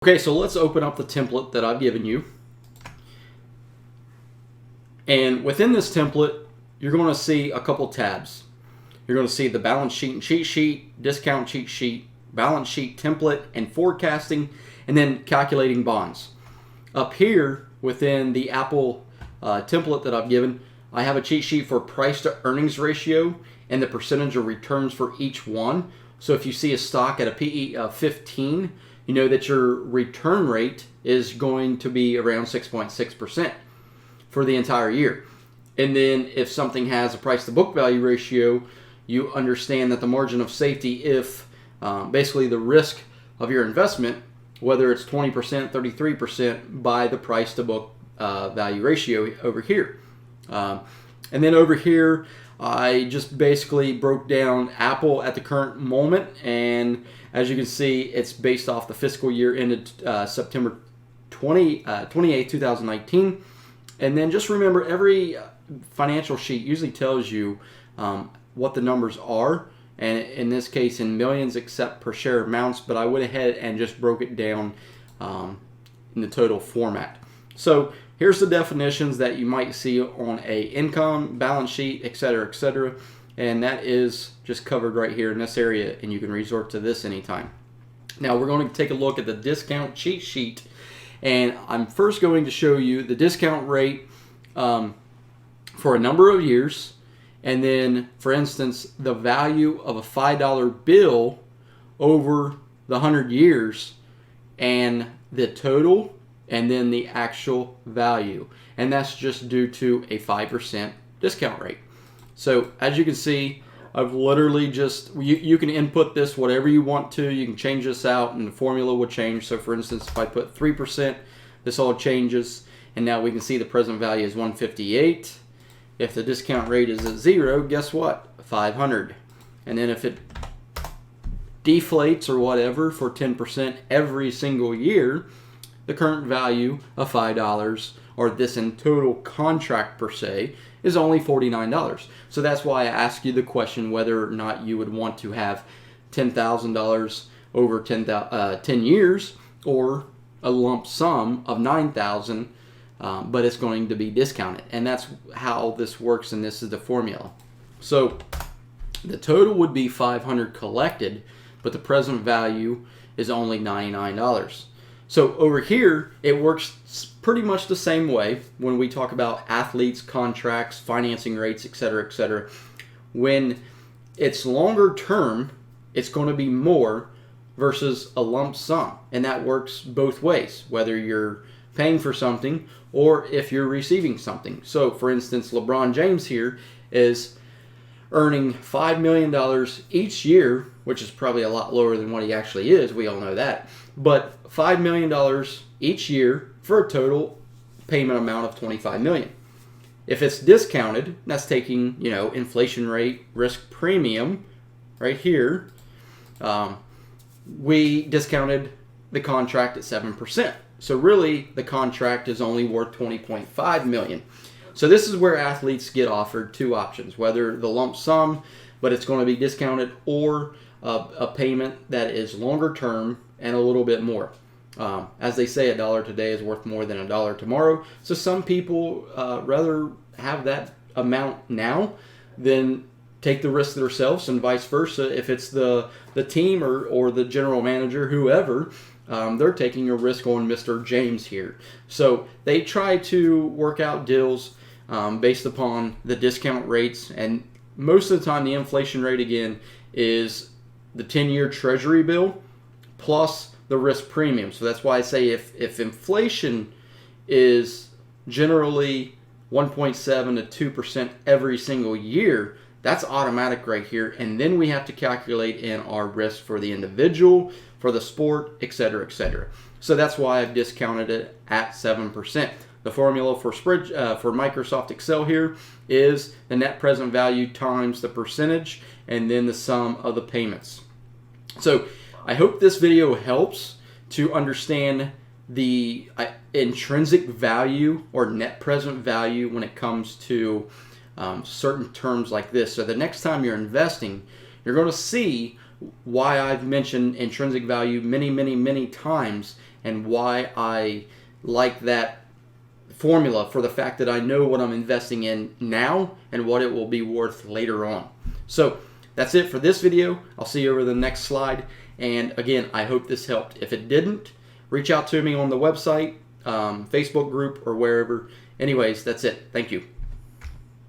Okay, so let's open up the template that I've given you. And within this template, you're going to see a couple tabs. You're going to see the balance sheet and cheat sheet, discount cheat sheet, balance sheet template, and forecasting, and then calculating bonds. Up here within the Apple template that I've given, I have a cheat sheet for price to earnings ratio and the percentage of returns for each one. So if you see a stock at a PE of 15, you know that your return rate is going to be around 6.6% for the entire year. And then if something has a price to book value ratio, you understand that the margin of safety, if basically the risk of your investment, whether it's 20%, 33% by the price to book value ratio over here. And then over here, I just basically broke down Apple at the current moment, and as you can see, it's based off the fiscal year ended September 28, 2019. And then just remember, every financial sheet usually tells you what the numbers are, and in this case in millions except per share amounts, but I went ahead and just broke it down in the total format. So here's the definitions that you might see on a income, balance sheet, etc., and that is just covered right here in this area, and you can resort to this anytime. Now we're going to take a look at the discount cheat sheet, and I'm first going to show you the discount rate for a number of years, and then, for instance, the value of a $5 bill over the 100 years, and the total, and then the actual value. And that's just due to a 5% discount rate. So as you can see, I've literally just, you can input this whatever you want to. You can change this out and the formula will change. So for instance, if I put 3%, this all changes. And now we can see the present value is 158. If the discount rate is at 0, guess what? 500. And then if it deflates or whatever for 10% every single year, the current value of $5, or this in total contract per se, is only $49. So that's why I ask you the question whether or not you would want to have $10,000 over 10 years, or a lump sum of $9,000, but it's going to be discounted. And that's how this works, and this is the formula. So the total would be $500 collected, but the present value is only $99. So over here, it works pretty much the same way when we talk about athletes, contracts, financing rates, etc. When it's longer term, it's going to be more versus a lump sum. And that works both ways, whether you're paying for something or if you're receiving something. So for instance, LeBron James here is earning $5 million each year, which is probably a lot lower than what he actually is. We all know that. But $5 million each year for a total payment amount of $25 million. If it's discounted, that's taking, inflation rate, risk premium right here. We discounted the contract at 7%. So really, the contract is only worth $20.5 million. So this is where athletes get offered two options, whether the lump sum, but it's going to be discounted, or a payment that is longer term and a little bit more. As they say, $1 today is worth more than $1 tomorrow. So some people rather have that amount now than take the risk themselves, and vice versa. If it's the team or the general manager, whoever, they're taking a risk on Mr. James here. So they try to work out deals based upon the discount rates, and most of the time the inflation rate again is the 10-year treasury bill plus the risk premium. So that's why I say if inflation is generally 1.7 to 2% every single year, that's automatic right here. And then we have to calculate in our risk for the individual, for the sport, etc. So that's why I've discounted it at 7%. The formula for Microsoft Excel here is the net present value times the percentage, and then the sum of the payments. So I hope this video helps to understand the intrinsic value or net present value when it comes to certain terms like this. So the next time you're investing, you're going to see why I've mentioned intrinsic value many times, and why I like that formula for the fact that I know what I'm investing in now and what it will be worth later on. So that's it for this video. I'll see you over the next slide. And again, I hope this helped. If it didn't, reach out to me on the website, Facebook group, or wherever. Anyways, that's it. Thank you.